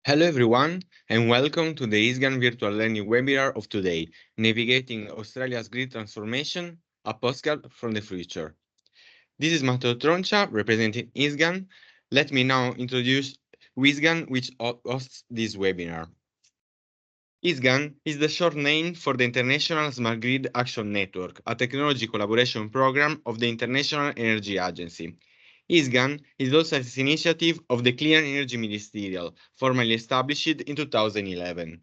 Hello everyone, and welcome to the ISGAN virtual learning webinar of today, Navigating Australia's Grid Transformation, a postcard from the future. This is Matteo Troncha, representing ISGAN. Let me now introduce ISGAN, which hosts this webinar. ISGAN is the short name for the International Smart Grid Action Network, a technology collaboration program of the International Energy Agency. ISGAN is also an initiative of the Clean Energy Ministerial, formally established in 2011.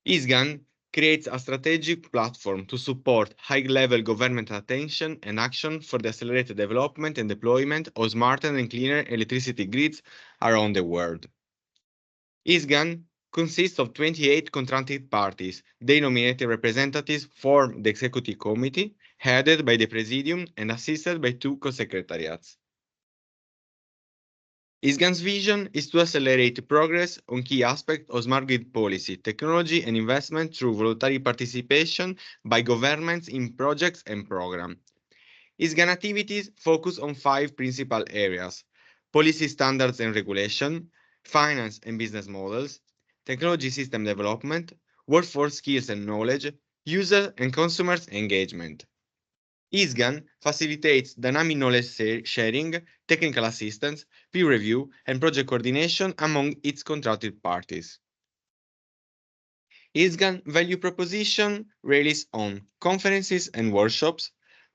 ISGAN creates a strategic platform to support high-level government attention and action for the accelerated development and deployment of smarter and cleaner electricity grids around the world. ISGAN consists of 28 contracted parties. They nominated representatives form the executive committee, headed by the presidium and assisted by 2 co-secretariats. ISGAN's vision is to accelerate progress on key aspects of smart grid policy, technology, and investment through voluntary participation by governments in projects and programs. ISGAN activities focus on 5 principal areas: policy standards and regulation, finance and business models, technology system development, workforce skills and knowledge, user and consumers engagement. ISGAN facilitates dynamic knowledge sharing, technical assistance, peer review, and project coordination among its contracted parties. ISGAN value proposition relies on conferences and workshops,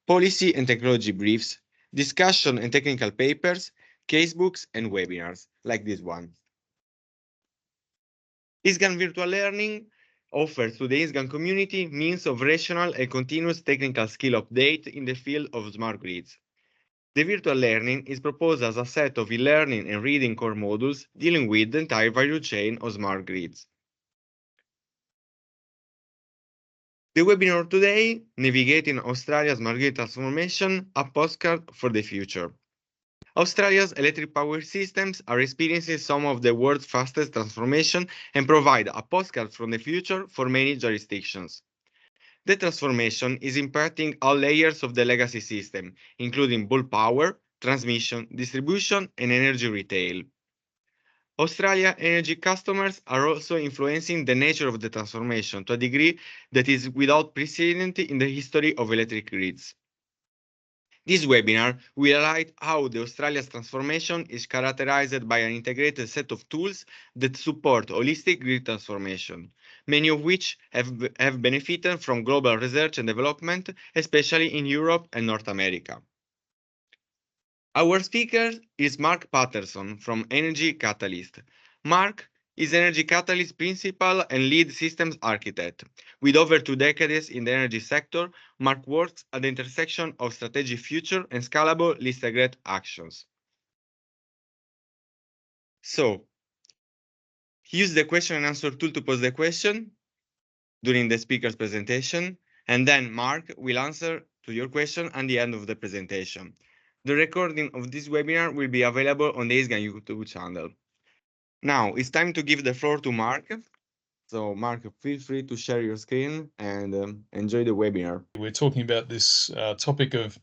policy and technology briefs, discussion and technical papers, casebooks, and webinars, like this one. ISGAN Virtual Learning offers to the ISGAN community means of rational and continuous technical skill update in the field of smart grids. The virtual learning is proposed as a set of e-learning and reading core modules dealing with the entire value chain of smart grids. The webinar today, Navigating Australia's Smart Grid Transformation, a postcard for the future. Australia's electric power systems are experiencing some of the world's fastest transformation and provide a postcard from the future for many jurisdictions. The transformation is impacting all layers of the legacy system, including bulk power, transmission, distribution, and energy retail. Australia energy customers are also influencing the nature of the transformation to a degree that is without precedent in the history of electric grids. This webinar will highlight how the Australia's transformation is characterized by an integrated set of tools that support holistic grid transformation, many of which have benefited from global research and development, especially in Europe and North America. Our speaker is Mark Patterson from Energy Catalyst. Mark is Energy Catalyst principal and lead systems architect. With over 2 decades in the energy sector, Mark works at the intersection of strategic future and scalable list-agreed actions. So, use the question and answer tool to pose the question during the speaker's presentation, and then Mark will answer to your question at the end of the presentation. The recording of this webinar will be available on the ISGAN YouTube channel. Now, it's time to give the floor to Mark. So, Mark, feel free to share your screen and enjoy the webinar. We're talking about this topic of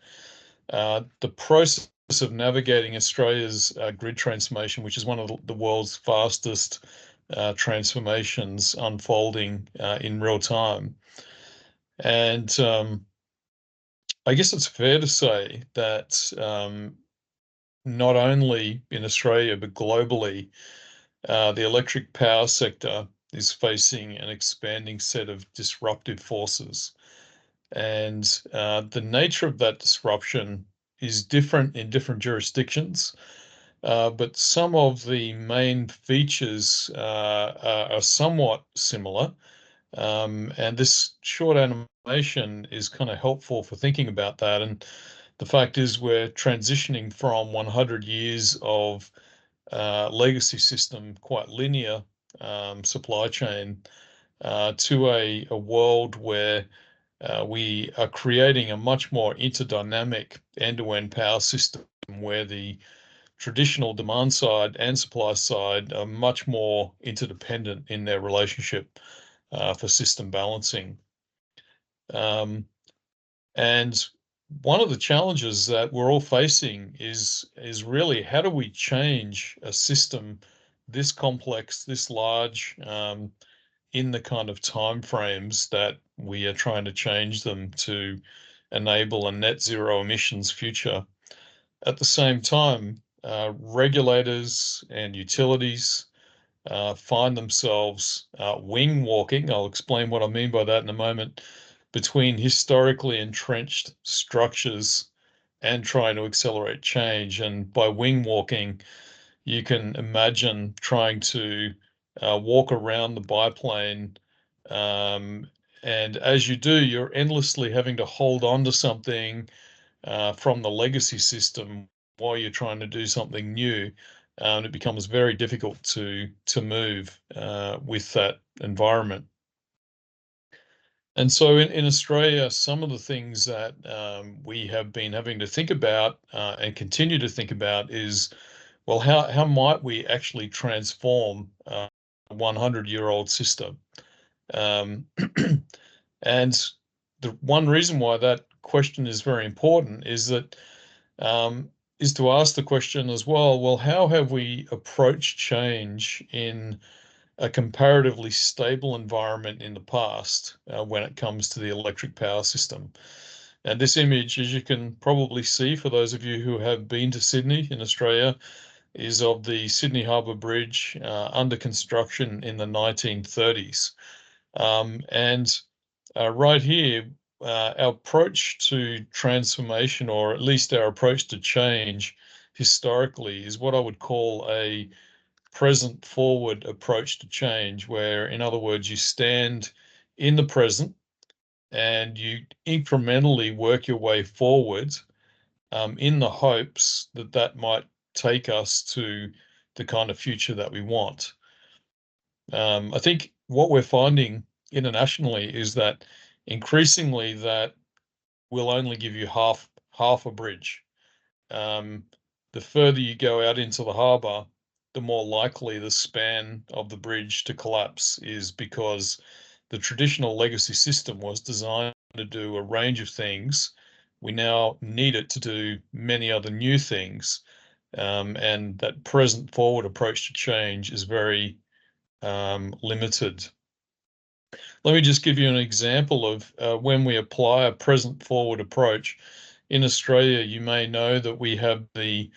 the process of navigating Australia's grid transformation, which is one of the world's fastest transformations unfolding in real time. And I guess it's fair to say that not only in Australia, but globally, the electric power sector is facing an expanding set of disruptive forces. And the nature of that disruption is different in different jurisdictions, but some of the main features are somewhat similar. And this short animation is kind of helpful for thinking about that. And the fact is we're transitioning from 100 years of legacy system, quite linear supply chain, to a world where we are creating a much more interdynamic end-to-end power system where the traditional demand side and supply side are much more interdependent in their relationship for system balancing. And one of the challenges that we're all facing is really how do we change a system this complex, this large, in the kind of timeframes that we are trying to change them to enable a net zero emissions future. At the same time, regulators and utilities find themselves wing walking. I'll explain what I mean by that in a moment, between historically entrenched structures and trying to accelerate change. And by wing walking, you can imagine trying to walk around the biplane. And as you do, you're endlessly having to hold on to something from the legacy system while you're trying to do something new. It becomes very difficult to move with that environment. And so in Australia, some of the things that we have been having to think about and continue to think about is, well, how might we actually transform a 100-year-old system? And the one reason why that question is very important is that is to ask the question as well, how have we approached change in a comparatively stable environment in the past when it comes to the electric power system? And this image, as you can probably see, for those of you who have been to Sydney in Australia, is of the Sydney Harbour Bridge under construction in the 1930s. Right here, our approach to transformation, or at least our approach to change historically, is what I would call a present forward approach to change, where, in other words, you stand in the present and you incrementally work your way forward in the hopes that that might take us to the kind of future that we want. I think what we're finding internationally is that increasingly that will only give you half a bridge. The further you go out into the harbour, the more likely the span of the bridge to collapse is, because the traditional legacy system was designed to do a range of things. We now need it to do many other new things. And that present forward approach to change is very limited. Let me just give you an example of when we apply a present forward approach. In Australia, you may know that we have the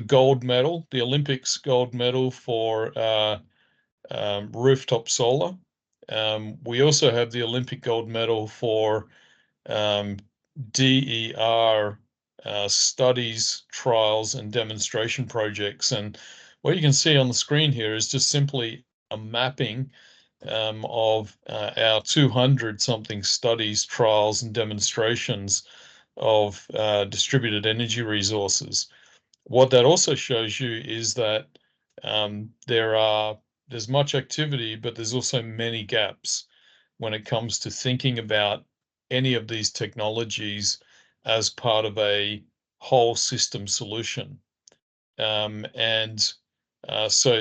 gold medal, the Olympics gold medal for rooftop solar. We also have the Olympic gold medal for DER studies, trials, and demonstration projects. And what you can see on the screen here is just simply a mapping of our 200-something studies, trials, and demonstrations of distributed energy resources. What that also shows you is that there's much activity, but there's also many gaps when it comes to thinking about any of these technologies as part of a whole system solution. So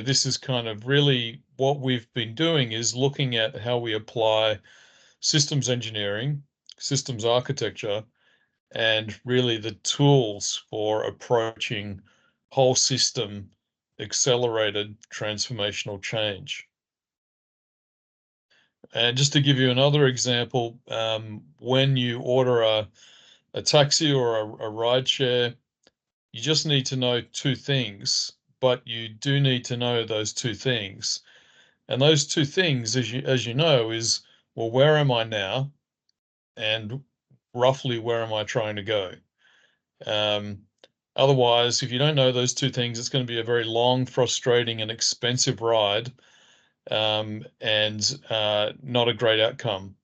this is kind of really what we've been doing, is looking at how we apply systems engineering, systems architecture, and really the tools for approaching whole system accelerated transformational change. And just to give you another example, when you order a taxi or a ride share, you just need to know two things, but you do need to know those two things. And those two things, as you know, is, well, where am I now? And roughly where am I trying to go? Otherwise, if you don't know those two things, it's going to be a very long, frustrating, and expensive ride, and not a great outcome.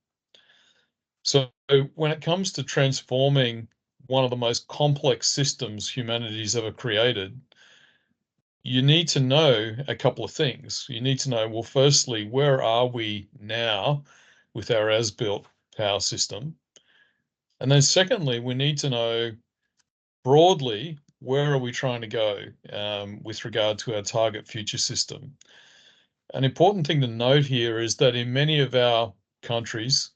So when it comes to transforming one of the most complex systems humanity's ever created, you need to know a couple of things. You need to know, well, firstly, where are we now with our as-built power system? And then secondly, we need to know broadly, where are we trying to go with regard to our target future system? An important thing to note here is that in many of our countries,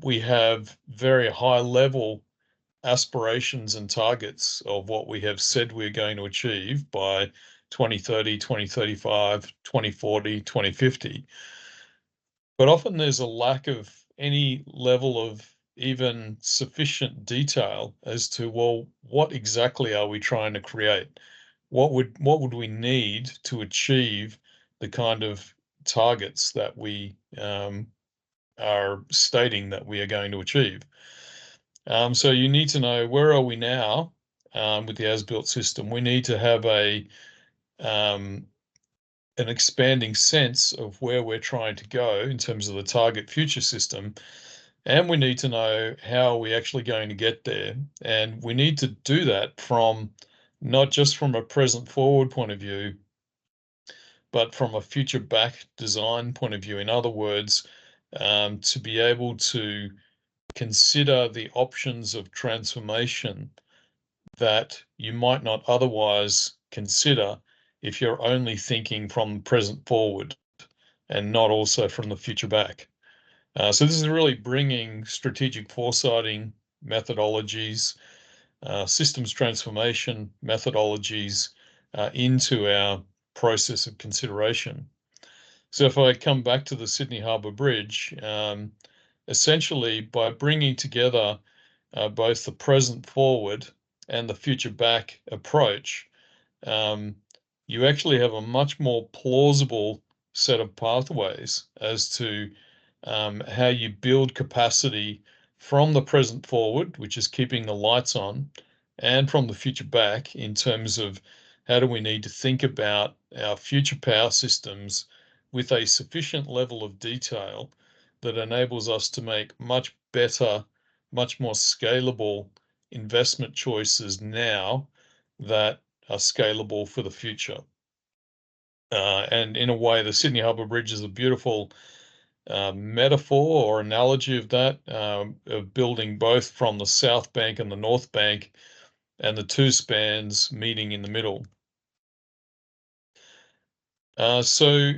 we have very high level aspirations and targets of what we have said we're going to achieve by 2030, 2035, 2040, 2050. But often there's a lack of any level of even sufficient detail as to, well, what exactly are we trying to create? What would we need to achieve the kind of targets that we are stating that we are going to achieve? So you need to know, where are we now with the as-built system? We need to have an expanding sense of where we're trying to go in terms of the target future system. And we need to know how we're actually going to get there. And we need to do that from not just from a present forward point of view, but from a future back design point of view. In other words, to be able to consider the options of transformation that you might not otherwise consider if you're only thinking from the present forward and not also from the future back. So this is really bringing strategic foresighting methodologies, systems transformation methodologies into our process of consideration. So if I come back to the Sydney Harbour Bridge, essentially by bringing together both the present forward and the future back approach, you actually have a much more plausible set of pathways as to how you build capacity from the present forward, which is keeping the lights on, and from the future back in terms of how do we need to think about our future power systems with a sufficient level of detail that enables us to make much better, much more scalable investment choices now that are scalable for the future. And in a way, the Sydney Harbour Bridge is a beautiful metaphor or analogy of that, of building both from the south bank and the north bank, and the two spans meeting in the middle. So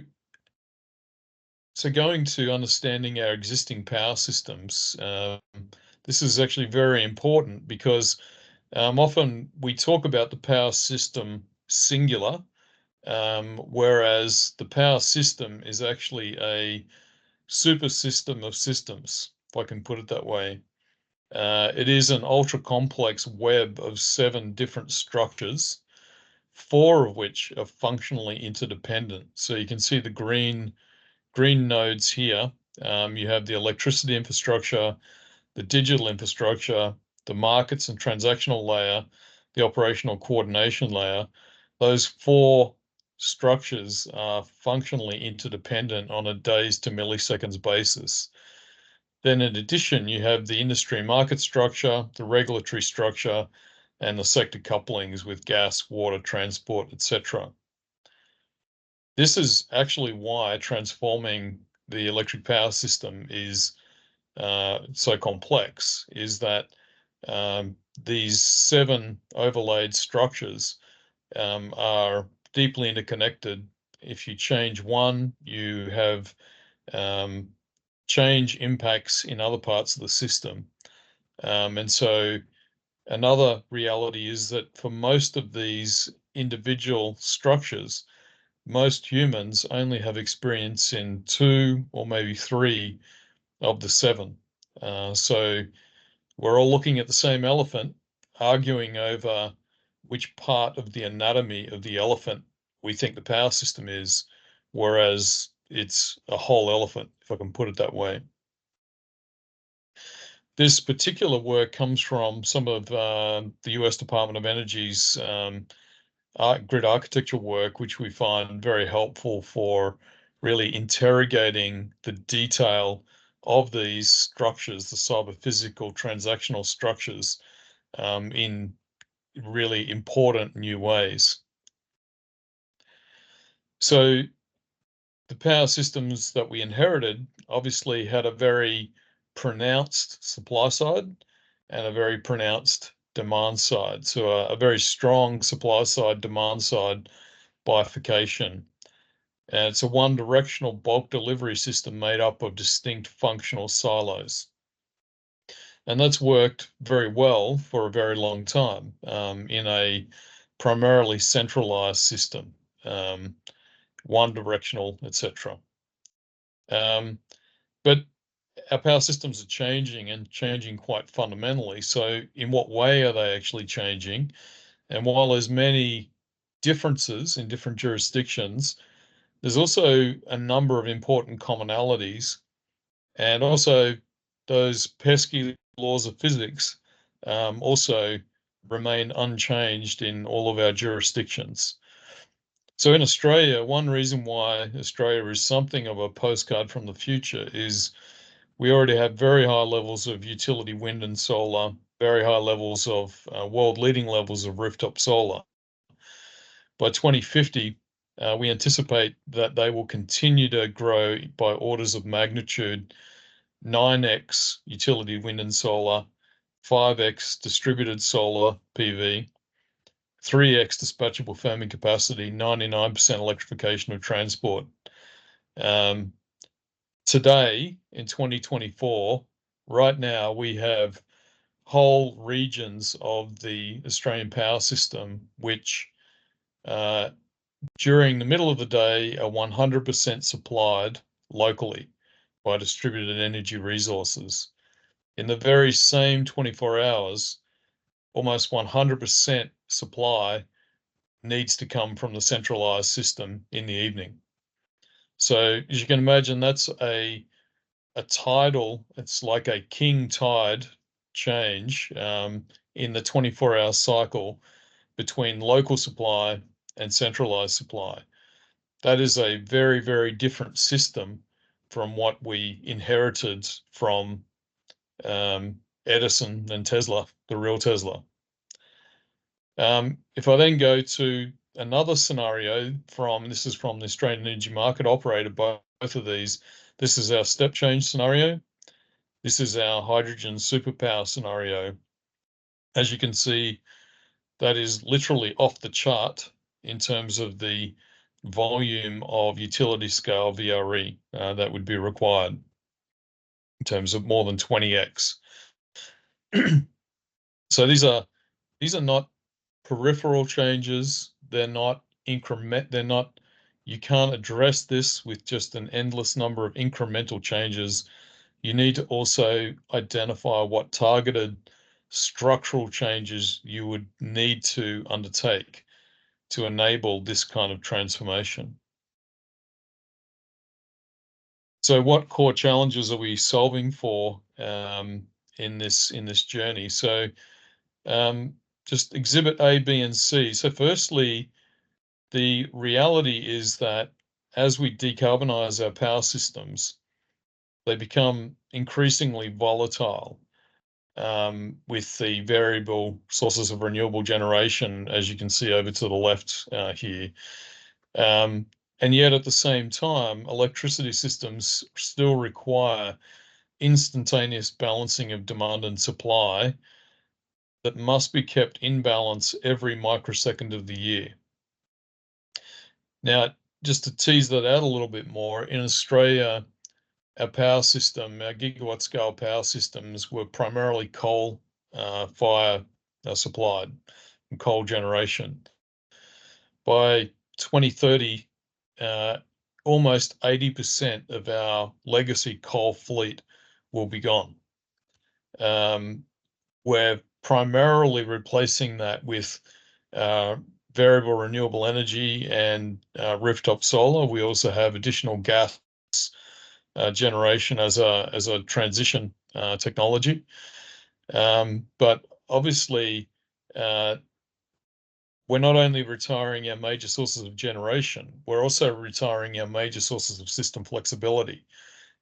going to understanding our existing power systems, this is actually very important because often we talk about the power system singular, whereas the power system is actually a super system of systems, if I can put it that way. It is an ultra complex web of 7 different structures, 4 of which are functionally interdependent. So you can see the green nodes here. You have the electricity infrastructure, the digital infrastructure, the markets and transactional layer, the operational coordination layer. Those 4 structures are functionally interdependent on a days to milliseconds basis. Then in addition, you have the industry market structure, the regulatory structure, and the sector couplings with gas, water, transport, etc. This is actually why transforming the electric power system is so complex, is that these 7 overlaid structures are deeply interconnected. If you change one, you have change impacts in other parts of the system. And so another reality is that for most of these individual structures, most humans only have experience in 2 or maybe 3 of the 7. So we're all looking at the same elephant, arguing over which part of the anatomy of the elephant we think the power system is, whereas it's a whole elephant, if I can put it that way. This particular work comes from some of the US Department of Energy's grid architecture work, which we find very helpful for really interrogating the detail of these structures, the cyber-physical transactional structures, in really important new ways. So the power systems that we inherited obviously had a very pronounced supply side and a very pronounced demand side. So a very strong supply side, demand side bifurcation. And it's a one-directional bulk delivery system made up of distinct functional silos. And that's worked very well for a very long time in a primarily centralized system. one directional, etc. But our power systems are changing and changing quite fundamentally. So in what way are they actually changing? And while there's many differences in different jurisdictions, there's also a number of important commonalities, and also those pesky laws of physics also remain unchanged in all of our jurisdictions. So in Australia, one reason why Australia is something of a postcard from the future is we already have very high levels of utility wind and solar, very high levels of world-leading levels of rooftop solar. By 2050, we anticipate that they will continue to grow by orders of magnitude, 9x utility wind and solar, 5x distributed solar PV, 3x dispatchable firming capacity, 99% electrification of transport. Today, in 2024, right now, we have whole regions of the Australian power system which during the middle of the day are 100% supplied locally by distributed energy resources. In the very same 24 hours, almost 100% supply needs to come from the centralized system in the evening. So as you can imagine, that's a tidal, it's like a king tide change in the 24-hour cycle between local supply and centralized supply. That is a very, very different system from what we inherited from Edison and Tesla, the real Tesla. If I then go to another scenario this is from the Australian Energy Market Operator, both of these, this is our step change scenario. This is our hydrogen superpower scenario. As you can see, that is literally off the chart in terms of the volume of utility scale VRE that would be required in terms of more than 20x. So these are not peripheral changes. They're not you can't address this with just an endless number of incremental changes. You need to also identify what targeted structural changes you would need to undertake to enable this kind of transformation. So what core challenges are we solving for in this journey? So just exhibit A, B, and C. So firstly, the reality is that as we decarbonize our power systems, they become increasingly volatile with the variable sources of renewable generation, as you can see over to the left here. And yet at the same time, electricity systems still require instantaneous balancing of demand and supply that must be kept in balance every microsecond of the year. Now, just to tease that out a little bit more, in Australia, our power system, our gigawatt scale power systems were primarily coal fire supplied from coal generation. By 2030, almost 80% of our legacy coal fleet will be gone. We're primarily replacing that with variable renewable energy and rooftop solar. We also have additional gas generation as a transition technology. But obviously, we're not only retiring our major sources of generation, we're also retiring our major sources of system flexibility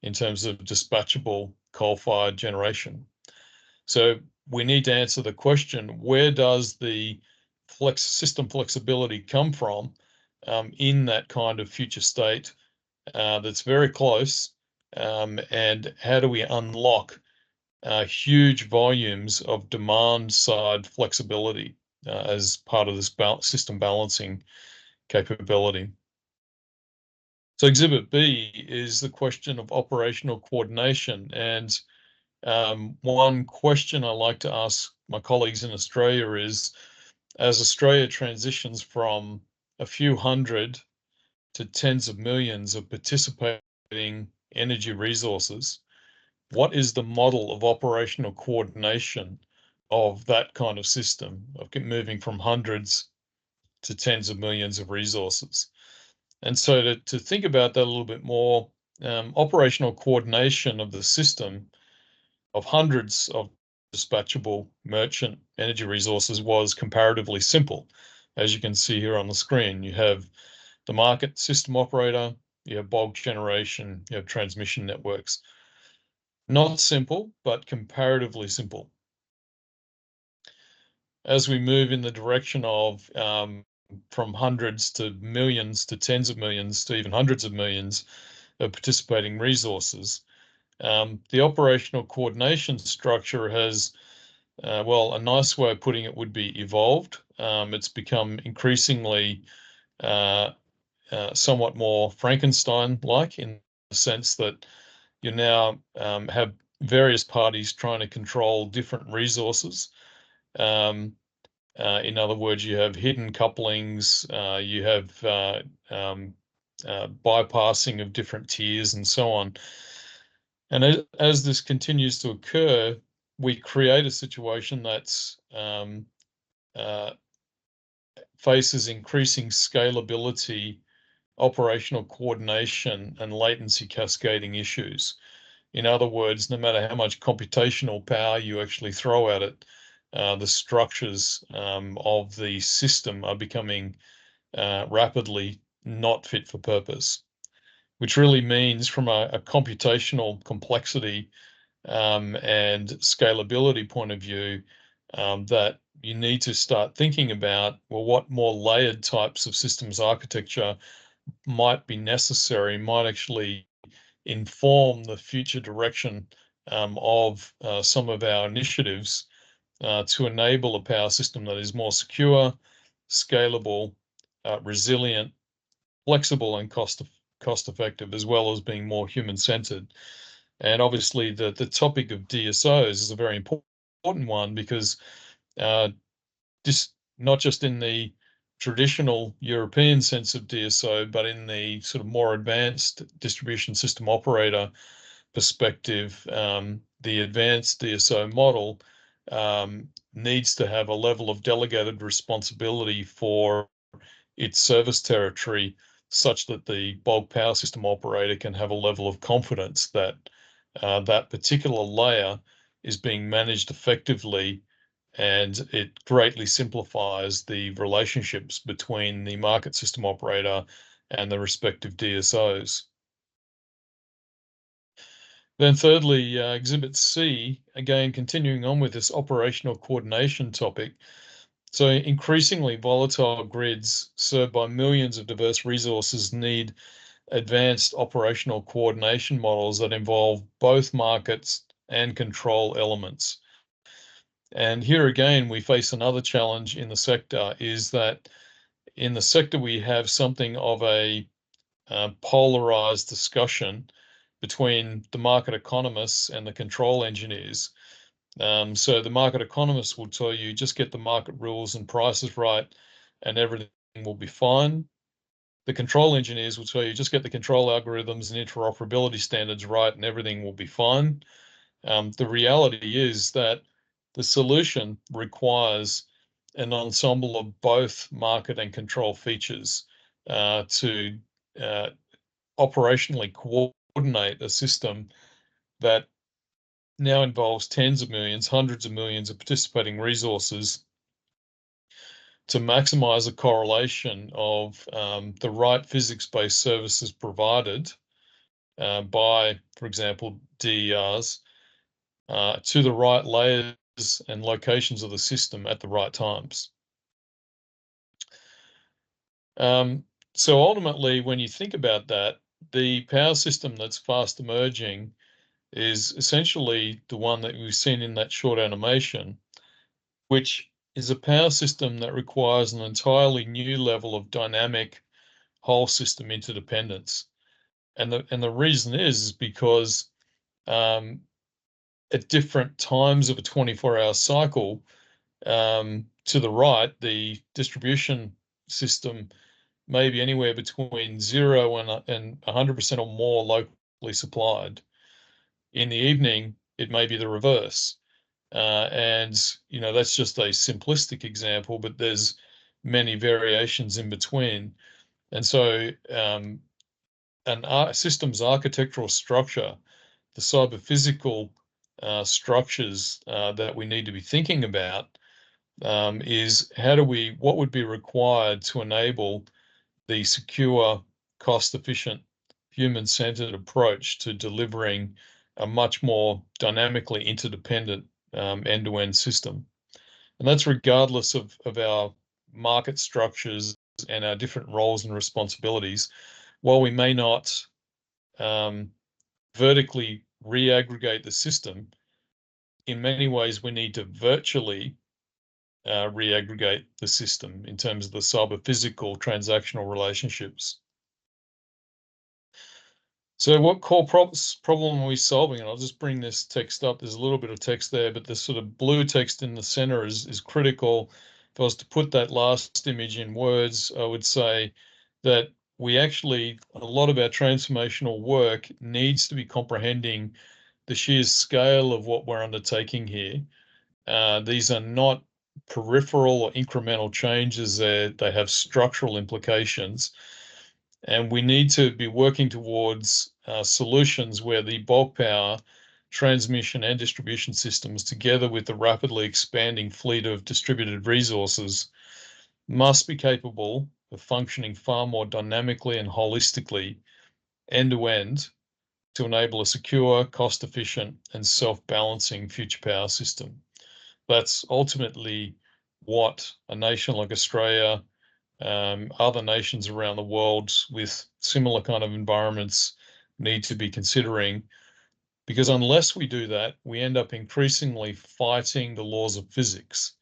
in terms of dispatchable coal-fired generation. So we need to answer the question, where does the system flexibility come from in that kind of future state that's very close, and how do we unlock huge volumes of demand-side flexibility as part of this system balancing capability? So Exhibit B is the question of operational coordination. And one question I like to ask my colleagues in Australia is, as Australia transitions from a few hundred to tens of millions of participating energy resources, what is the model of operational coordination of that kind of system, of moving from hundreds to tens of millions of resources? And so to think about that a little bit more, operational coordination of the system of hundreds of dispatchable merchant energy resources was comparatively simple. As you can see here on the screen, you have the market system operator, you have bulk generation, you have transmission networks. Not simple, but comparatively simple. As we move in the direction of from hundreds to millions to tens of millions to even hundreds of millions of participating resources, the operational coordination structure has, well, a nice way of putting it would be evolved. It's become increasingly somewhat more Frankenstein-like in the sense that you now have various parties trying to control different resources. In other words, you have hidden couplings, you have bypassing of different tiers and so on. And as this continues to occur, we create a situation that's faces increasing scalability, operational coordination, and latency cascading issues. In other words, no matter how much computational power you actually throw at it, the structures of the system are becoming rapidly not fit for purpose, which really means from a computational complexity and scalability point of view, that you need to start thinking about, well, what more layered types of systems architecture might be necessary, might actually inform the future direction of some of our initiatives to enable a power system that is more secure, scalable, resilient, flexible, and cost effective, as well as being more human-centered. And obviously, the topic of DSOs is a very important one because not just in the traditional European sense of DSO, but in the sort of more advanced distribution system operator perspective, the advanced DSO model needs to have a level of delegated responsibility for its service territory such that the bulk power system operator can have a level of confidence that that particular layer is being managed effectively, and it greatly simplifies the relationships between the market system operator and the respective DSOs. Then thirdly, Exhibit C, again, continuing on with this operational coordination topic. So increasingly volatile grids served by millions of diverse resources need advanced operational coordination models that involve both markets and control elements. And here again, we face another challenge in the sector, is that in the sector we have something of a polarized discussion between the market economists and the control engineers. So the market economists will tell you, just get the market rules and prices right and everything will be fine. The control engineers will tell you, just get the control algorithms and interoperability standards right and everything will be fine. The reality is that the solution requires an ensemble of both market and control features to operationally coordinate a system that now involves tens of millions, hundreds of millions of participating resources to maximize the correlation of the right physics-based services provided by, for example, DERs to the right layers and locations of the system at the right times. So ultimately, when you think about that, the power system that's fast emerging is essentially the one that we've seen in that short animation, which is a power system that requires an entirely new level of dynamic whole system interdependence. And the reason is because at different times of a 24-hour cycle, to the right, the distribution system maybe anywhere between 0 and 100% or more locally supplied. In the evening, it may be the reverse. And, that's just a simplistic example, but there's many variations in between. And so an systems architectural structure, the cyber physical structures that we need to be thinking about is what would be required to enable the secure, cost-efficient, human-centered approach to delivering a much more dynamically interdependent end-to-end system. And that's regardless of our market structures and our different roles and responsibilities. While we may not vertically re-aggregate the system, in many ways we need to virtually re-aggregate the system in terms of the cyber physical transactional relationships. So what core problem are we solving? And I'll just bring this text up. There's a little bit of text there, but the sort of blue text in the center is critical. If I was to put that last image in words, I would say that a lot of our transformational work needs to be comprehending the sheer scale of what we're undertaking here. These are not peripheral or incremental changes. They have structural implications. And we need to be working towards solutions where the bulk power, transmission and distribution systems, together with the rapidly expanding fleet of distributed resources, must be capable of functioning far more dynamically and holistically end-to-end to enable a secure, cost-efficient and self-balancing future power system. That's ultimately what a nation like Australia, other nations around the world with similar kind of environments need to be considering, because unless we do that, we end up increasingly fighting the laws of physics,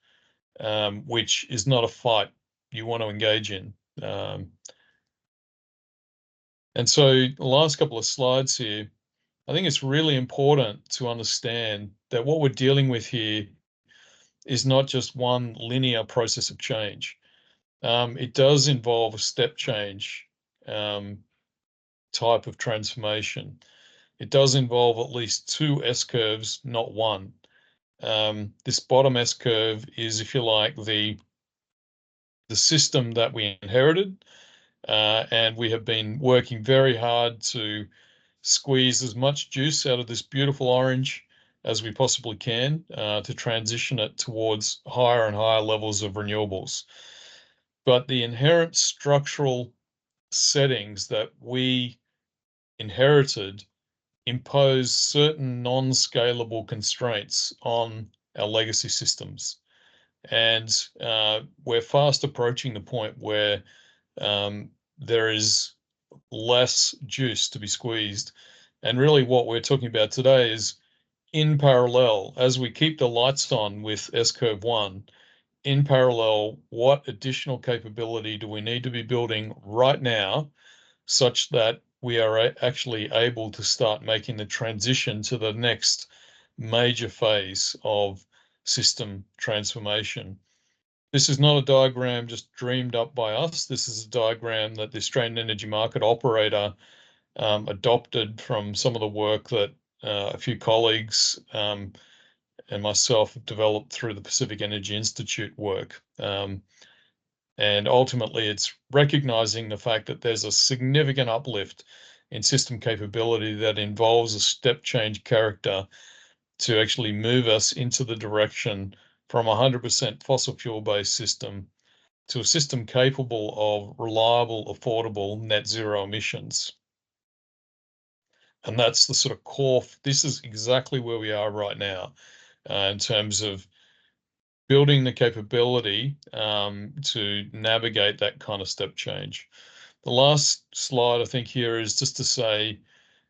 which is not a fight you want to engage in. And so the last couple of slides here, I think it's really important to understand that what we're dealing with here is not just one linear process of change. It does involve a step change type of transformation. It does involve at least two S-curves, not one. This bottom S-curve is, if you like, the system that we inherited, and we have been working very hard to squeeze as much juice out of this beautiful orange as we possibly can to transition it towards higher and higher levels of renewables. But the inherent structural settings that we inherited impose certain non-scalable constraints on our legacy systems. And we're fast approaching the point where there is less juice to be squeezed. And really what we're talking about today is, in parallel, as we keep the lights on with S-curve 1, in parallel, what additional capability do we need to be building right now such that we are actually able to start making the transition to the next major phase of system transformation? This is not a diagram just dreamed up by us. This is a diagram that the Australian Energy Market Operator adopted from some of the work that a few colleagues and myself have developed through the Pacific Energy Institute work. And ultimately, it's recognizing the fact that there's a significant uplift in system capability that involves a step change character to actually move us into the direction from a 100% fossil fuel-based system to a system capable of reliable, affordable, net zero emissions. And that's the sort of core. This is exactly where we are right now in terms of building the capability to navigate that kind of step change. The last slide, I think, here is just to say,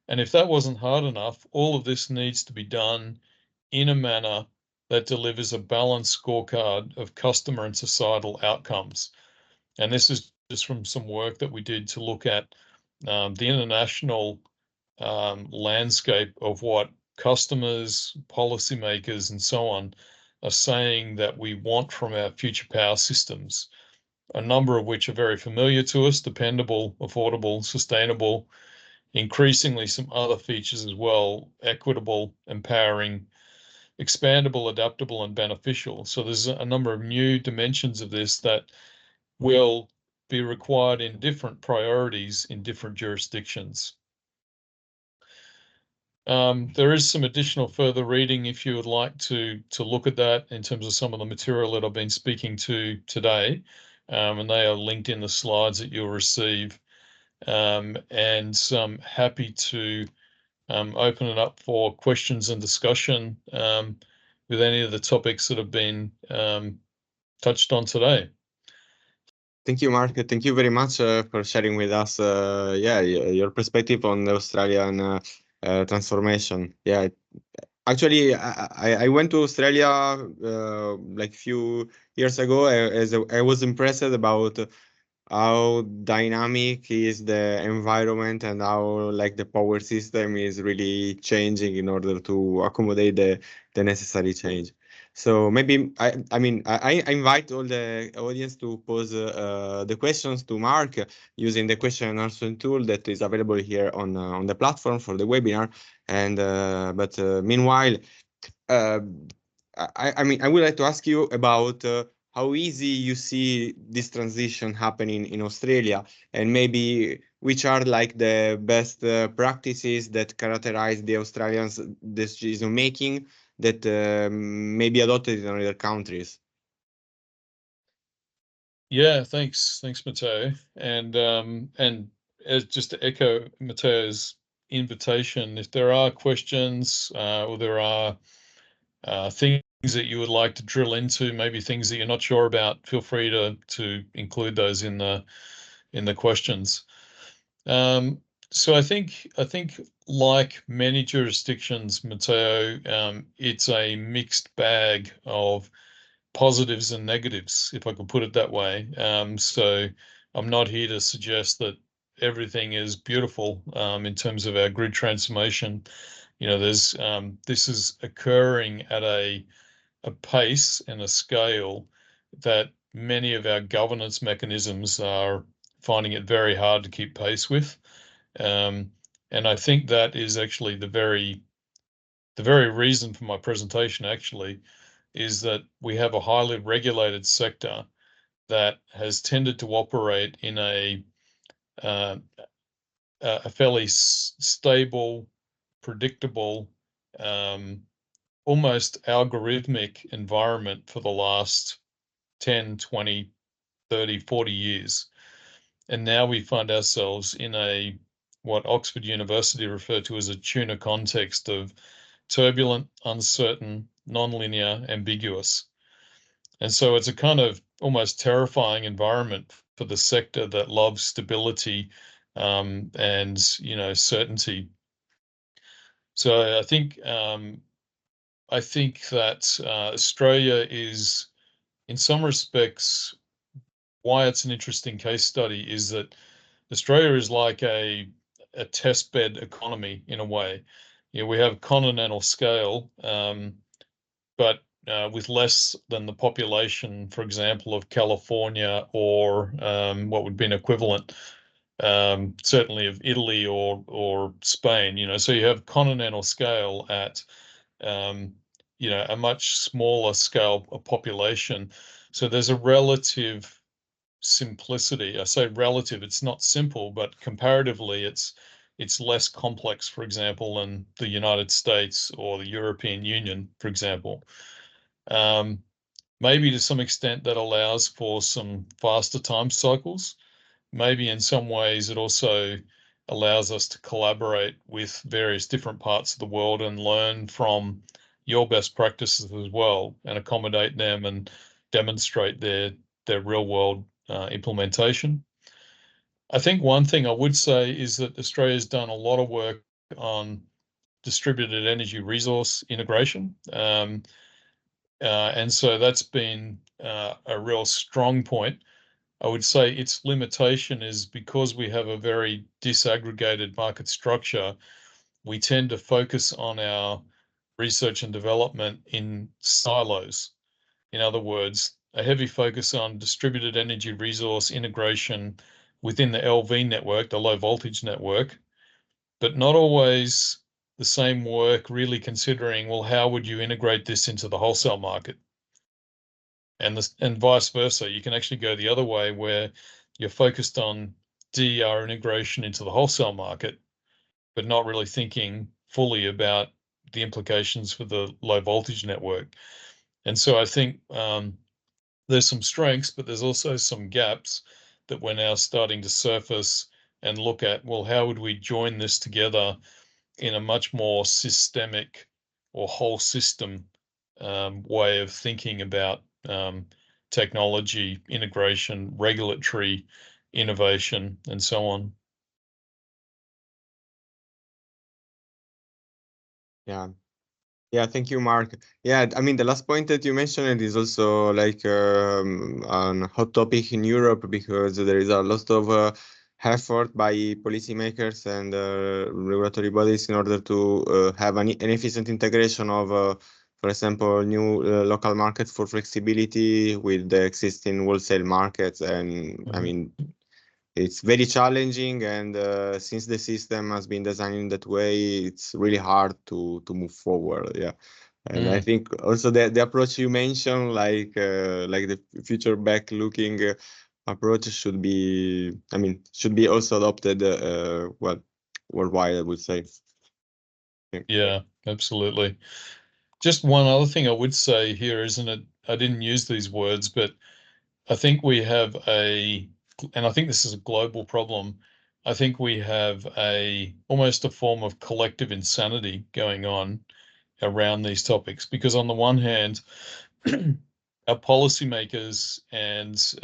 and if that wasn't hard enough, all of this needs to be done in a manner that delivers a balanced scorecard of customer and societal outcomes. And this is just from some work that we did to look at the international landscape of what customers, policymakers, and so on are saying that we want from our future power systems. a number of which are very familiar to us: dependable, affordable, sustainable, increasingly some other features as well: equitable, empowering, expandable, adaptable, and beneficial. So there's a number of new dimensions of this that will be required in different priorities in different jurisdictions. There is some additional further reading if you would like to look at that in terms of some of the material that I've been speaking to today, and they are linked in the slides that you'll receive. And I'm happy to open it up for questions and discussion with any of the topics that have been touched on today. Thank you, Mark. Thank you very much for sharing with us, your perspective on the Australian transformation. Yeah, actually, I went to Australia like few years ago. I was impressed about how dynamic is the environment and how like the power system is really changing in order to accommodate the necessary change. So maybe I invite all the audience to pose the questions to Mark using the question and answer tool that is available here on the platform for the webinar. And meanwhile, uh, I would like to ask you about how easy you see this transition happening in Australia, and maybe which are like the best practices that characterize the Australians' decision making that may be adopted in other countries. Yeah, thanks, Matteo. And as just to echo Matteo's invitation, if there are questions or there are things that you would like to drill into, maybe things that you're not sure about, feel free to include those in the questions. So I think like many jurisdictions, Matteo, it's a mixed bag of positives and negatives, if I could put it that way. So I'm not here to suggest that everything is beautiful in terms of our grid transformation. There's this is occurring at a pace and a scale that many of our governance mechanisms are finding it very hard to keep pace with. And I think that is actually the very reason for my presentation actually is that we have a highly regulated sector that has tended to operate in a fairly stable, predictable, almost algorithmic environment for the last 10, 20, 30, 40 years. And now we find ourselves in what Oxford University referred to as a tuna context of turbulent, uncertain, nonlinear, ambiguous. And so it's a kind of almost terrifying environment for the sector that loves stability and certainty. So I think that Australia is, in some respects, why it's an interesting case study is that Australia is like a test bed economy in a way. We have continental scale, but with less than the population, for example, of California or what would be an equivalent, certainly of Italy or Spain. So you have continental scale at a much smaller scale of population. So there's a relative simplicity. I say relative, it's not simple, but comparatively it's less complex, for example, than the United States or the European Union, for example. Maybe to some extent that allows for some faster time cycles. Maybe in some ways it also allows us to collaborate with various different parts of the world and learn from your best practices as well and accommodate them and demonstrate their real world implementation. I think one thing I would say is that Australia's done a lot of work on distributed energy resource integration. And so that's been a real strong point. I would say its limitation is because we have a very disaggregated market structure, we tend to focus on our research and development in silos. In other words, a heavy focus on distributed energy resource integration within the LV network, the low voltage network, but not always the same work really considering, well, how would you integrate this into the wholesale market? And vice versa. You can actually go the other way where you're focused on DER integration into the wholesale market, but not really thinking fully about the implications for the low voltage network. And so I think there's some strengths, but there's also some gaps that we're now starting to surface and look at, well, how would we join this together in a much more systemic or whole system way of thinking about technology, integration, regulatory innovation, and so on. Yeah. Yeah, thank you, Mark. Yeah, I mean, the last point that you mentioned is also like a hot topic in Europe because there is a lot of effort by policymakers and regulatory bodies in order to have an efficient integration of, for example, new local markets for flexibility with the existing wholesale markets. And I mean, it's very challenging, and since the system has been designed in that way, it's really hard to move forward. Yeah, and I think also the approach you mentioned, like the future back looking approach, should be, I mean, should be also adopted well, worldwide, I would say. Yeah, absolutely. Just one other thing I would say here, isn't it? I didn't use these words, but I think we have and I think this is a global problem. I think we have almost a form of collective insanity going on around these topics, because on the one hand, our policymakers and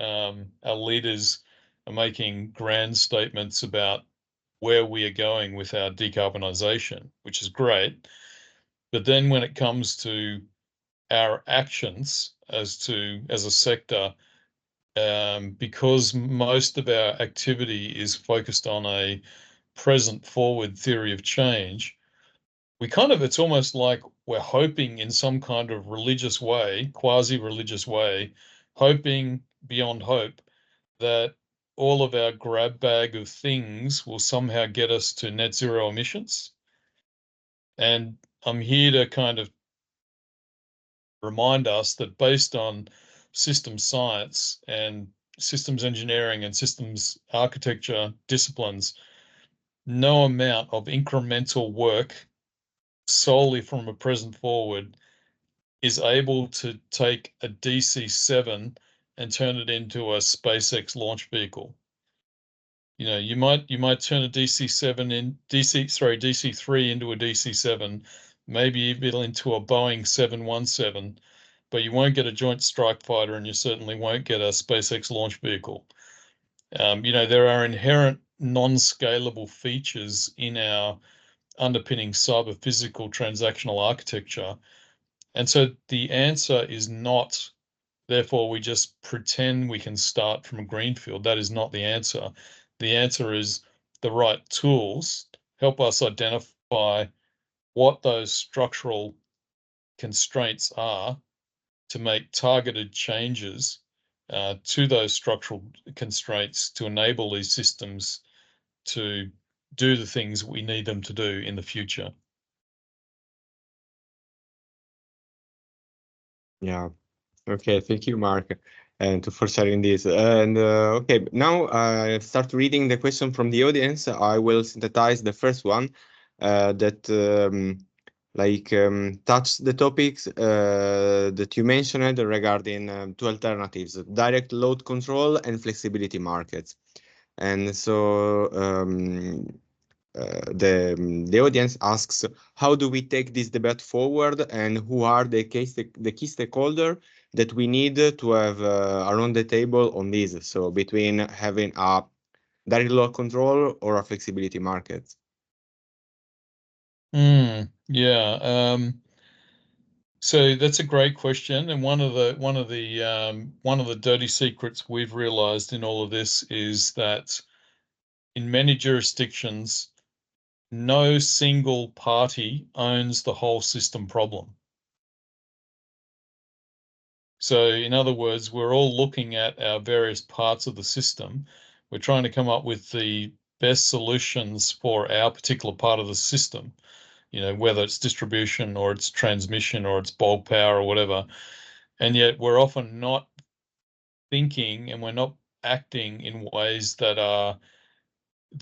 our leaders are making grand statements about where we are going with our decarbonisation, which is great. But then when it comes to our actions as a sector, because most of our activity is focused on a present forward theory of change, it's almost like we're hoping in some kind of religious way, quasi-religious way, hoping beyond hope that all of our grab bag of things will somehow get us to net zero emissions. And I'm here to kind of remind us that based on systems science and systems engineering and systems architecture disciplines, no amount of incremental work solely from a present forward is able to take a DC-7 and turn it into a SpaceX launch vehicle. You know, you might turn a DC-3 into a DC-7, maybe even into a Boeing 717, but you won't get a Joint Strike Fighter, and you certainly won't get a SpaceX launch vehicle. You know, there are inherent non-scalable features in our underpinning cyber physical transactional architecture. And so the answer is not, therefore, we just pretend we can start from a greenfield. That is not the answer. The answer is the right tools help us identify what those structural constraints are to make targeted changes to those structural constraints to enable these systems to do the things we need them to do in the future. Yeah. Okay, thank you, Mark, and for sharing this. And okay, now I start reading the question from the audience. I will synthesize the first one that touch the topics that you mentioned regarding two alternatives: direct load control and flexibility markets. And so the audience asks, how do we take this debate forward, and who are the key stakeholders that we need to have around the table on this? So between having a direct load control or a flexibility market. Yeah. So that's a great question, and one of the dirty secrets we've realized in all of this is that in many jurisdictions, no single party owns the whole system problem. So in other words, we're all looking at our various parts of the system. We're trying to come up with the best solutions for our particular part of the system, whether it's distribution or it's transmission or it's bulk power or whatever. And yet we're often not thinking and we're not acting in ways that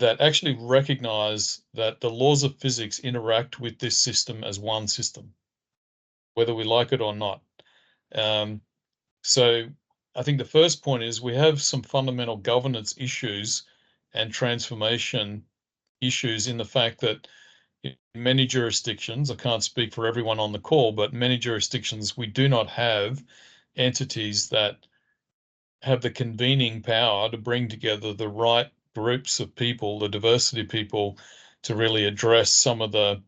actually recognize that the laws of physics interact with this system as one system, whether we like it or not. So I think the first point is we have some fundamental governance issues and transformation issues in the fact that in many jurisdictions, I can't speak for everyone on the call, but many jurisdictions, we do not have entities that have the convening power to bring together the right groups of people, the diversity of people, to really address some of the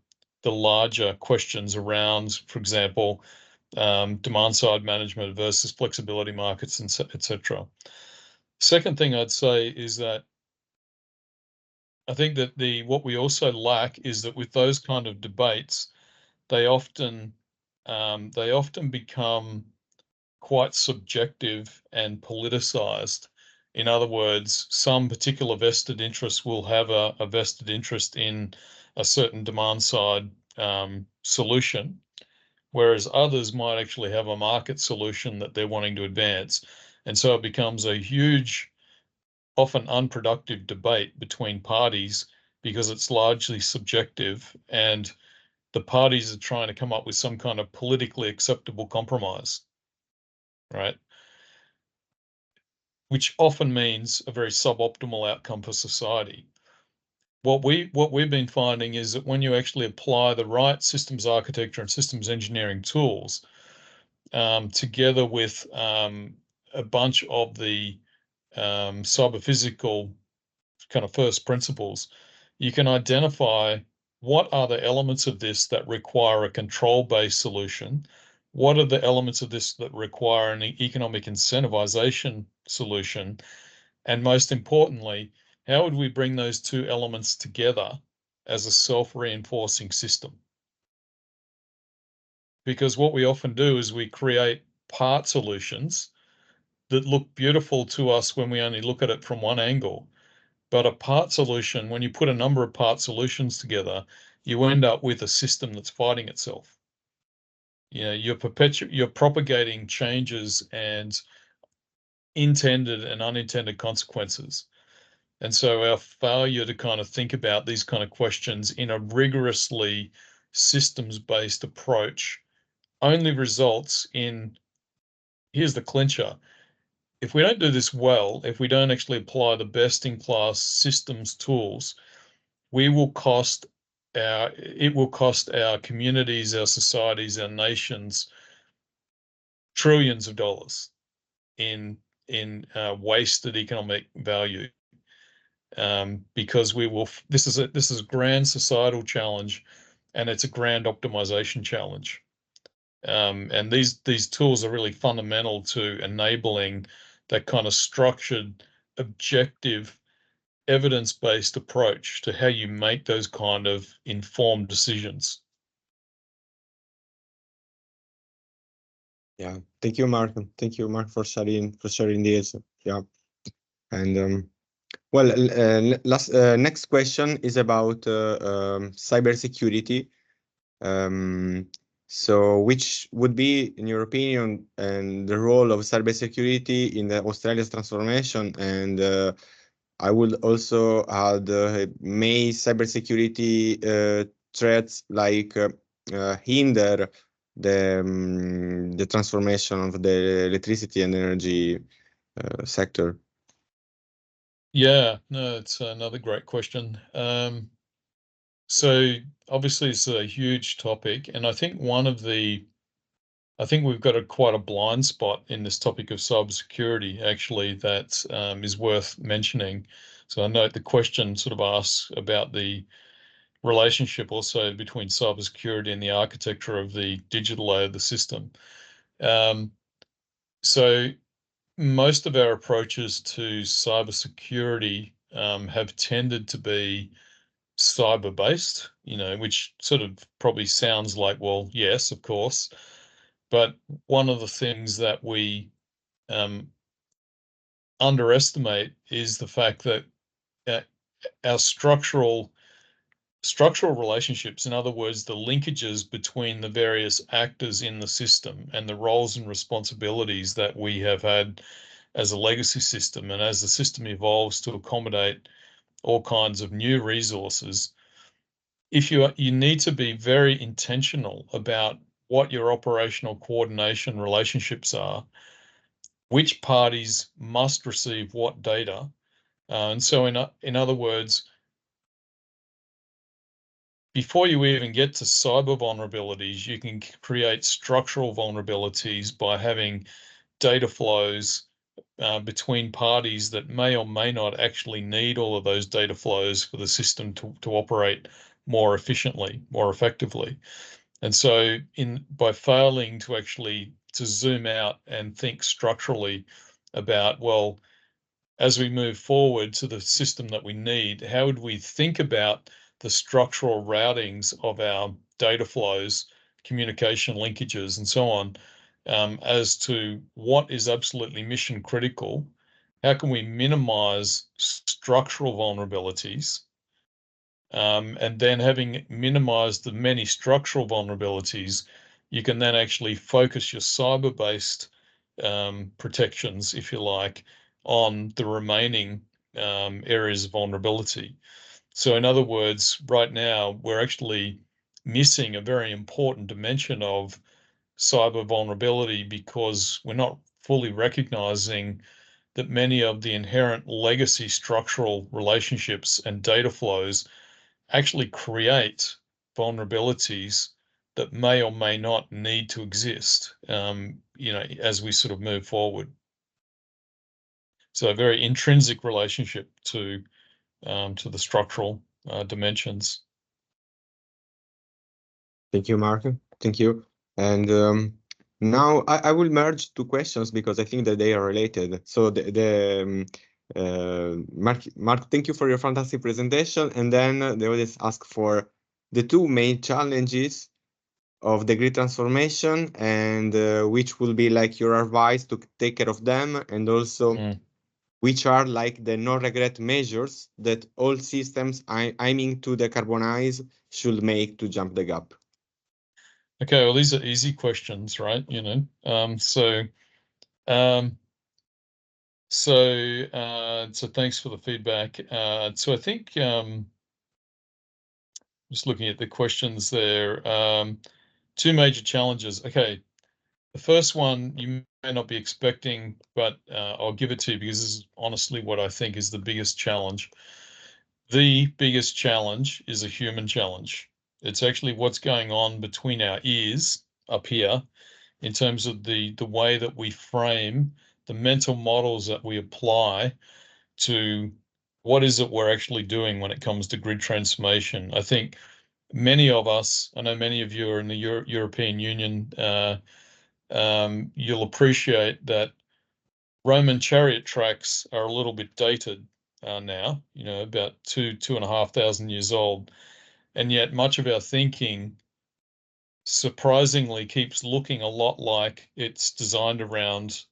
larger questions around, for example, demand side management versus flexibility markets, and etc. Second thing I'd say is that I think that what we also lack is that with those kind of debates, they often become quite subjective and politicized. In other words, some particular vested interest will have a vested interest in a certain demand side solution, whereas others might actually have a market solution that they're wanting to advance. And so it becomes a huge, often unproductive debate between parties because it's largely subjective and the parties are trying to come up with some kind of politically acceptable compromise, right? Which often means a very suboptimal outcome for society. What we've been finding is that when you actually apply the right systems architecture and systems engineering tools, together with a bunch of the cyber physical kind of first principles, you can identify what are the elements of this that require a control-based solution, what are the elements of this that require an economic incentivization solution, and most importantly, how would we bring those two elements together as a self-reinforcing system? Because what we often do is we create part solutions that look beautiful to us when we only look at it from one angle. But a part solution, when you put a number of part solutions together, you end up with a system that's fighting itself. You're propagating changes and intended and unintended consequences. And so our failure to kind of think about these kind of questions in a rigorously systems-based approach only results in, here's the clincher, if we don't do this well, if we don't actually apply the best-in-class systems tools, it will cost our communities, our societies, our nations trillions of dollars in wasted economic value. Because this is a grand societal challenge, and it's a grand optimization challenge. And these tools are really fundamental to enabling that kind of structured, objective, evidence-based approach to how you make those kind of informed decisions. Yeah, thank you, Mark. Thank you, Mark, for sharing this. Yeah, and well, next question is about cybersecurity. So, which would be, in your opinion, and the role of cybersecurity in the Australia's transformation? And I would also add, may cybersecurity threats like hinder the transformation of the electricity and energy sector? Yeah, no, it's another great question. So obviously it's a huge topic, and I think we've got quite a blind spot in this topic of cybersecurity, actually, that is worth mentioning. So I note the question sort of asks about the relationship also between cybersecurity and the architecture of the digital layer of the system. So most of our approaches to cybersecurity have tended to be cyber-based, which sort of probably sounds like, well, yes, of course. But one of the things that we underestimate is the fact that our structural relationships, in other words, the linkages between the various actors in the system and the roles and responsibilities that we have had as a legacy system, and as the system evolves to accommodate all kinds of new resources, if you need to be very intentional about what your operational coordination relationships are, which parties must receive what data. And so in other words, before you even get to cyber vulnerabilities, you can create structural vulnerabilities by having data flows between parties that may or may not actually need all of those data flows for the system to operate more efficiently, more effectively. And so by failing to actually to zoom out and think structurally about, well, as we move forward to the system that we need, how would we think about the structural routings of our data flows, communication linkages, and so on, as to what is absolutely mission critical? How can we minimize structural vulnerabilities? And then having minimized the many structural vulnerabilities, you can then actually focus your cyber-based protections, if you like, on the remaining areas of vulnerability. So in other words, right now, we're actually missing a very important dimension of cyber vulnerability because we're not fully recognizing that many of the inherent legacy structural relationships and data flows actually create vulnerabilities that may or may not need to exist, as we sort of move forward. So a very intrinsic relationship to the structural dimensions. Thank you, Mark. Thank you. And now I will merge two questions because I think that they are related. So Mark, thank you for your fantastic presentation. And then the audience ask for the two main challenges of the grid transformation, and which will be like your advice to take care of them, and also which are like the no-regret measures that all systems aiming to decarbonize should make to jump the gap. Okay, well, these are easy questions, right? So thanks for the feedback. So I think just looking at the questions there, two major challenges. Okay, the first one you may not be expecting, but I'll give it to you because this is honestly what I think is the biggest challenge. The biggest challenge is a human challenge. It's actually what's going on between our ears up here in terms of the way that we frame the mental models that we apply to what is it we're actually doing when it comes to grid transformation. I think many of us, I know many of you are in the European Union, you'll appreciate that Roman chariot tracks are a little bit dated now, about 2,500 years old. And yet much of our thinking surprisingly keeps looking a lot like it's designed around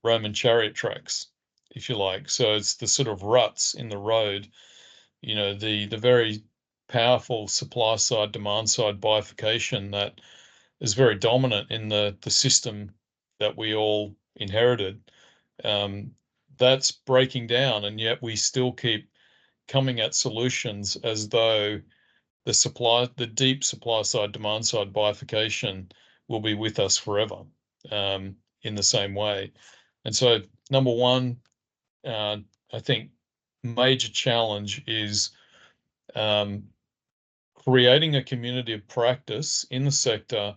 Roman chariot tracks, if you like. So it's the sort of ruts in the road, the very powerful supply side, demand side bifurcation that is very dominant in the system that we all inherited. That's breaking down, and yet we still keep coming at solutions as though the deep supply side, demand side bifurcation will be with us forever, in the same way. And so, number one, I think major challenge is creating a community of practice in the sector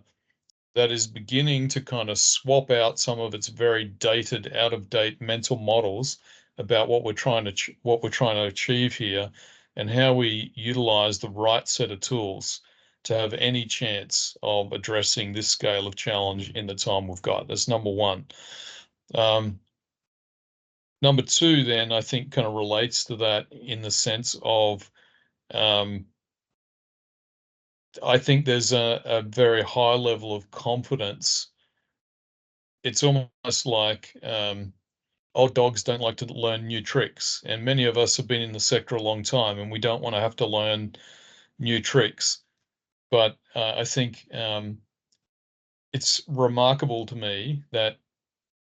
that is beginning to kind of swap out some of its very dated, out of date mental models about what we're trying to achieve here, and how we utilize the right set of tools to have any chance of addressing this scale of challenge in the time we've got. That's number one. Number two, then, I think kind of relates to that in the sense of I think there's a very high level of confidence it's almost like old dogs don't like to learn new tricks, and many of us have been in the sector a long time, and we don't want to have to learn new tricks. But I think it's remarkable to me that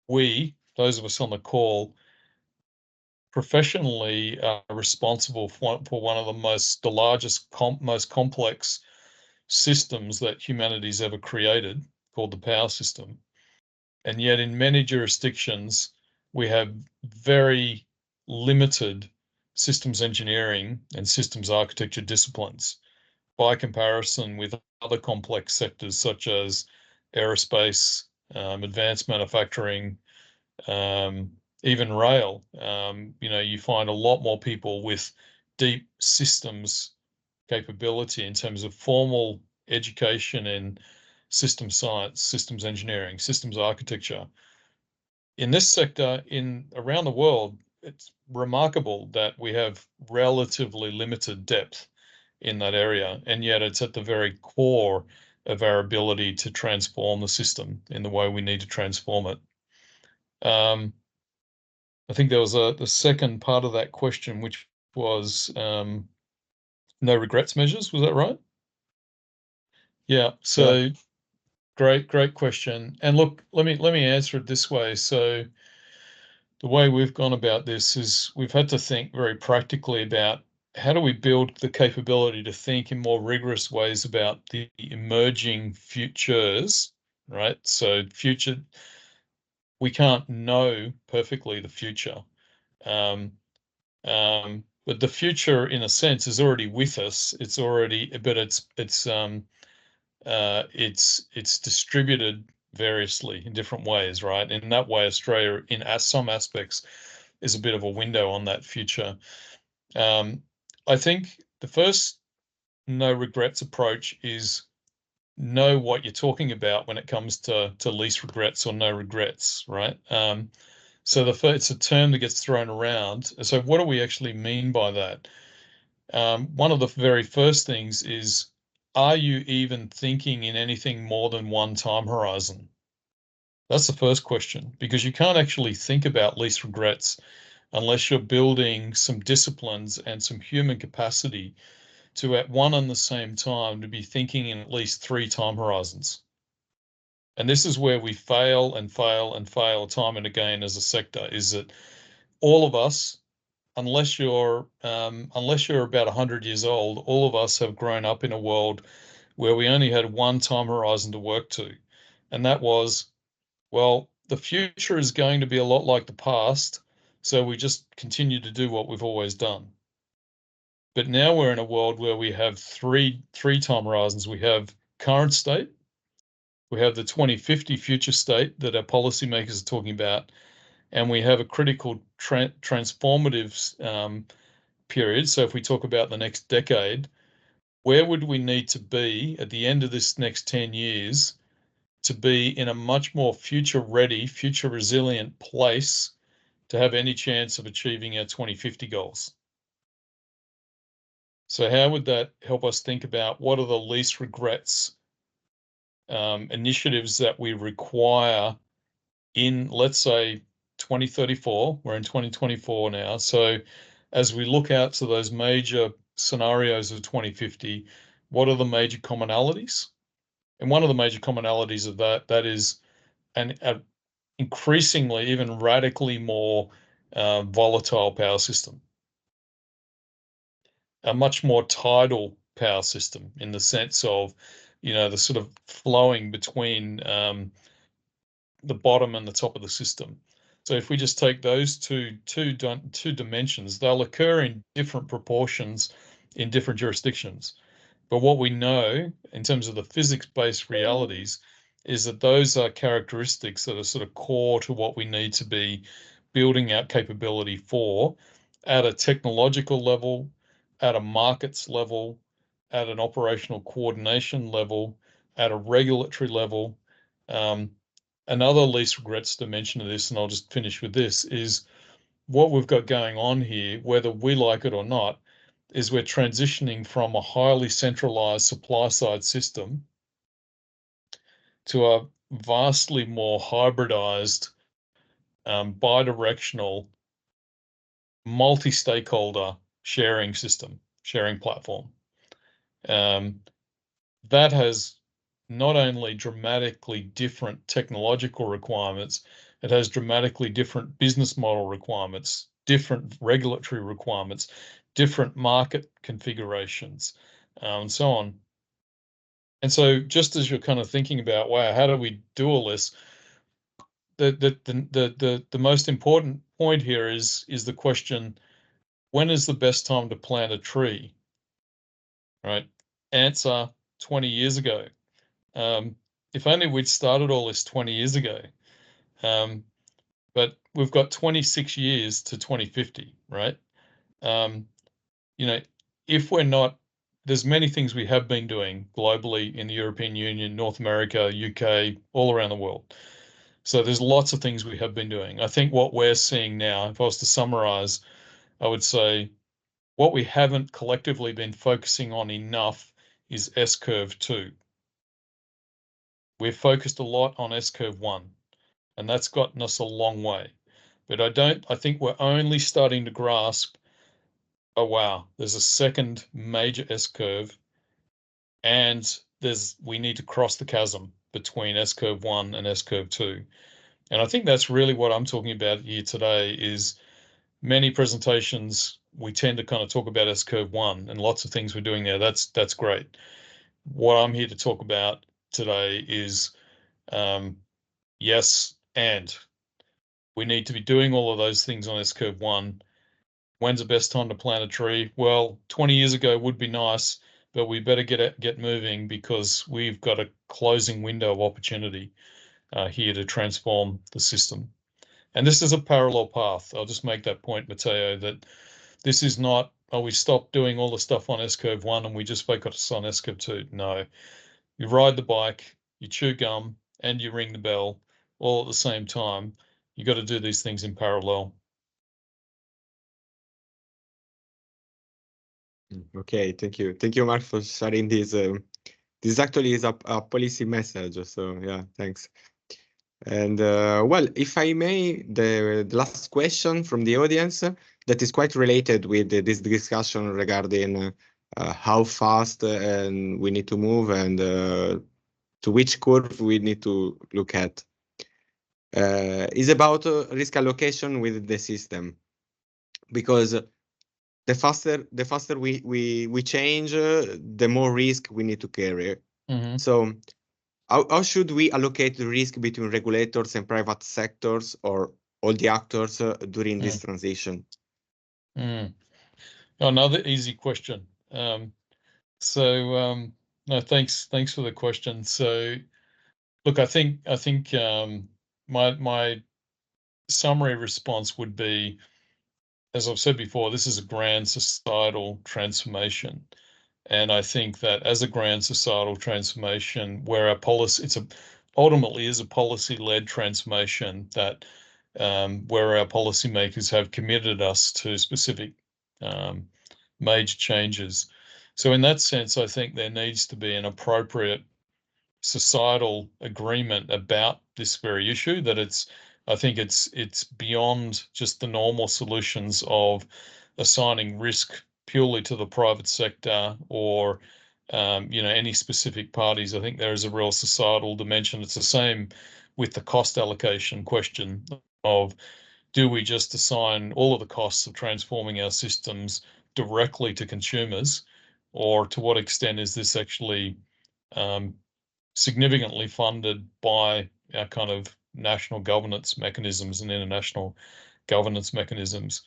those of us on the call, professionally are responsible for one of the largest, most complex systems that humanity's ever created, called the power system. And yet in many jurisdictions, we have very limited systems engineering and systems architecture disciplines by comparison with other complex sectors such as aerospace, advanced manufacturing, even rail. You find a lot more people with deep systems capability in terms of formal education in system science, systems engineering, systems architecture. In this sector, around the world, it's remarkable that we have relatively limited depth in that area, and yet it's at the very core of our ability to transform the system in the way we need to transform it. I think there was the second part of that question, which was no regrets measures. Was that right? Yeah. So great question. And look, let me answer it this way. So the way we've gone about this is we've had to think very practically about how do we build the capability to think in more rigorous ways about the emerging futures, right? So future, we can't know perfectly the future. But the future, in a sense, is already with us. It's already, but it's distributed variously in different ways, right? In that way, Australia, in some aspects, is a bit of a window on that future. I think the first no regrets approach is know what you're talking about when it comes to least regrets or no regrets, right? So it's a term that gets thrown around. So what do we actually mean by that? One of the very first things is, are you even thinking in anything more than one time horizon? That's the first question, because you can't actually think about least regrets unless you're building some disciplines and some human capacity to, at one and the same time, to be thinking in at least 3 time horizons. And this is where we fail and fail and fail time and again as a sector, is that all of us, unless you're about 100 years old, all of us have grown up in a world where we only had one time horizon to work to. And that was, well, the future is going to be a lot like the past, so we just continue to do what we've always done. But now we're in a world where we have three time horizons. We have current state, we have the 2050 future state that our policymakers are talking about, and we have a critical transformative period. So if we talk about the next decade, where would we need to be at the end of this next 10 years to be in a much more future ready, future resilient place to have any chance of achieving our 2050 goals? So how would that help us think about what are the least regrets initiatives that we require in, let's say, 2034? We're in 2024 now. So as we look out to those major scenarios of 2050, what are the major commonalities? And one of the major commonalities of that is an increasingly, even radically more volatile power system, a much more tidal power system in the sense of, the sort of flowing between the bottom and the top of the system. So if we just take those two dimensions, they'll occur in different proportions in different jurisdictions. But what we know in terms of the physics-based realities is that those are characteristics that are sort of core to what we need to be building out capability for at a technological level, at a markets level, at an operational coordination level, at a regulatory level. Another least regrets dimension of this, and I'll just finish with this, is what we've got going on here, whether we like it or not, is we're transitioning from a highly centralized supply side system to a vastly more hybridized, bidirectional, multi-stakeholder sharing system, sharing platform. That has not only dramatically different technological requirements, it has dramatically different business model requirements, different regulatory requirements, different market configurations, and so on. And so just as you're kind of thinking about, wow, how do we do all this? The most important point here is the question, when is the best time to plant a tree? Right? Answer, 20 years ago. If only we'd started all this 20 years ago. But we've got 26 years to 2050, right? You know, if we're not, there's many things we have been doing globally in the European Union, North America, UK, all around the world. So there's lots of things we have been doing. I think what we're seeing now, if I was to summarize, I would say what we haven't collectively been focusing on enough is S-curve 2. We've focused a lot on S-curve 1, and that's gotten us a long way. But I think we're only starting to grasp, oh wow, there's a second major S-curve, and we need to cross the chasm between S-curve 1 and S-curve 2. And I think that's really what I'm talking about here today is many presentations, we tend to kind of talk about S-curve 1 and lots of things we're doing there. That's great. What I'm here to talk about today is yes, and we need to be doing all of those things on S-curve 1. When's the best time to plant a tree? Well, 20 years ago would be nice, but we better get moving because we've got a closing window of opportunity here to transform the system. And this is a parallel path. I'll just make that point, Matteo, that this is not, oh, we stopped doing all the stuff on S-curve 1 and we just focus on S-curve 2. No, you ride the bike, you chew gum, and you ring the bell all at the same time. You got to do these things in parallel. Okay, thank you. Thank you, Mark, for sharing this. This actually is a policy message, so yeah, thanks. And well, if I may, the last question from the audience that is quite related with this discussion regarding how fast we need to move and to which curve we need to look at is about risk allocation with the system, because the faster we change, the more risk we need to carry. Mm-hmm. So how should we allocate the risk between regulators and private sectors or all the actors during this transition? Another easy question. No, thanks for the question. So, look, I think my summary response would be, as I've said before, this is a grand societal transformation. And I think that as a grand societal transformation, where our policy, ultimately is a policy-led transformation that where our policymakers have committed us to specific major changes. So in that sense, I think there needs to be an appropriate societal agreement about this very issue, that I think it's beyond just the normal solutions of assigning risk purely to the private sector or any specific parties. I think there is a real societal dimension. It's the same with the cost allocation question of, do we just assign all of the costs of transforming our systems directly to consumers, or to what extent is this actually significantly funded by our kind of national governance mechanisms and international governance mechanisms?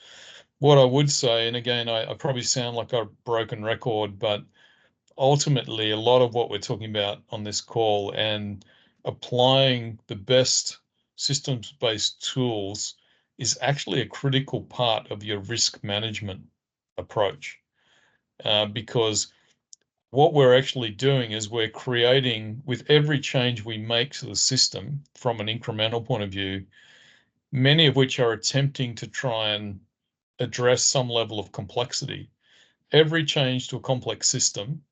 What I would say, and again, I probably sound like a broken record, but ultimately a lot of what we're talking about on this call and applying the best systems-based tools is actually a critical part of your risk management approach, because what we're actually doing is we're creating, with every change we make to the system from an incremental point of view, many of which are attempting to try and address some level of complexity. Every change to a complex system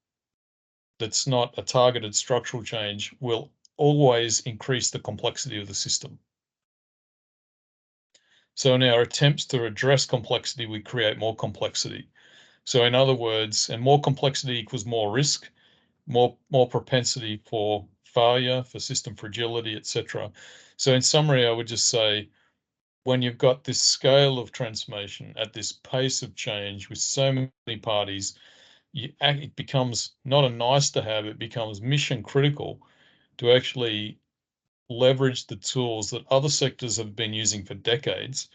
that's not a targeted structural change will always increase the complexity of the system. So in our attempts to address complexity, we create more complexity. So in other words, and more complexity equals more risk, more propensity for failure, for system fragility, etc. So in summary, I would just say, when you've got this scale of transformation at this pace of change with so many parties, it becomes not a nice to have, it becomes mission critical to actually leverage the tools that other sectors have been using for decades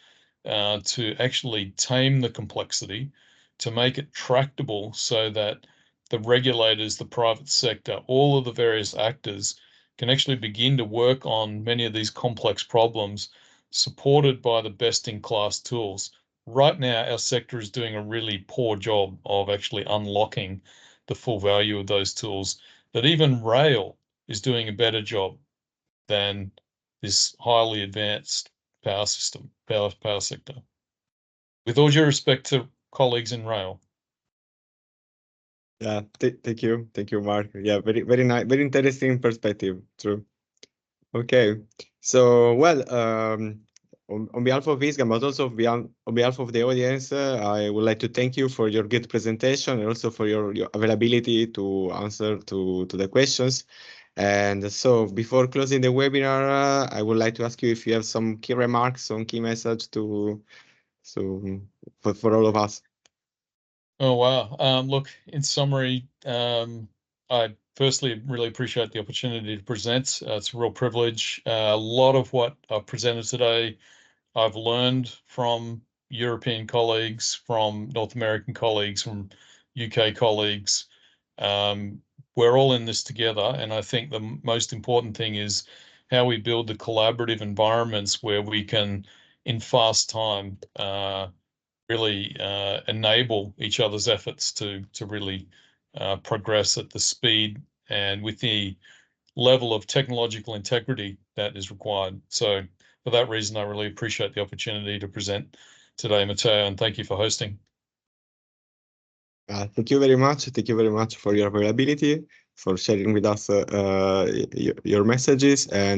to actually tame the complexity, to make it tractable so that the regulators, the private sector, all of the various actors can actually begin to work on many of these complex problems supported by the best-in-class tools. Right now, our sector is doing a really poor job of actually unlocking the full value of those tools, that even rail is doing a better job than this highly advanced power system, power sector. With all due respect to colleagues in rail. Yeah, thank you, Mark. Yeah, very nice, very interesting perspective. True. Okay, so well, on behalf of ISGAN, but also on behalf of the audience, I would like to thank you for your good presentation and also for your availability to answer to the questions. And so before closing the webinar, I would like to ask you if you have some key remarks, some key message for all of us. Oh, wow. Look, in summary, I firstly really appreciate the opportunity to present. It's a real privilege. A lot of what I've presented today, I've learned from European colleagues, from North American colleagues, from UK colleagues. We're all in this together, and I think the most important thing is how we build the collaborative environments where we can, in fast time, really enable each other's efforts to really progress at the speed and with the level of technological integrity that is required. So for that reason, I really appreciate the opportunity to present today, Matteo, and thank you for hosting. Thank you very much. Thank you very much for your availability, for sharing with us your messages, and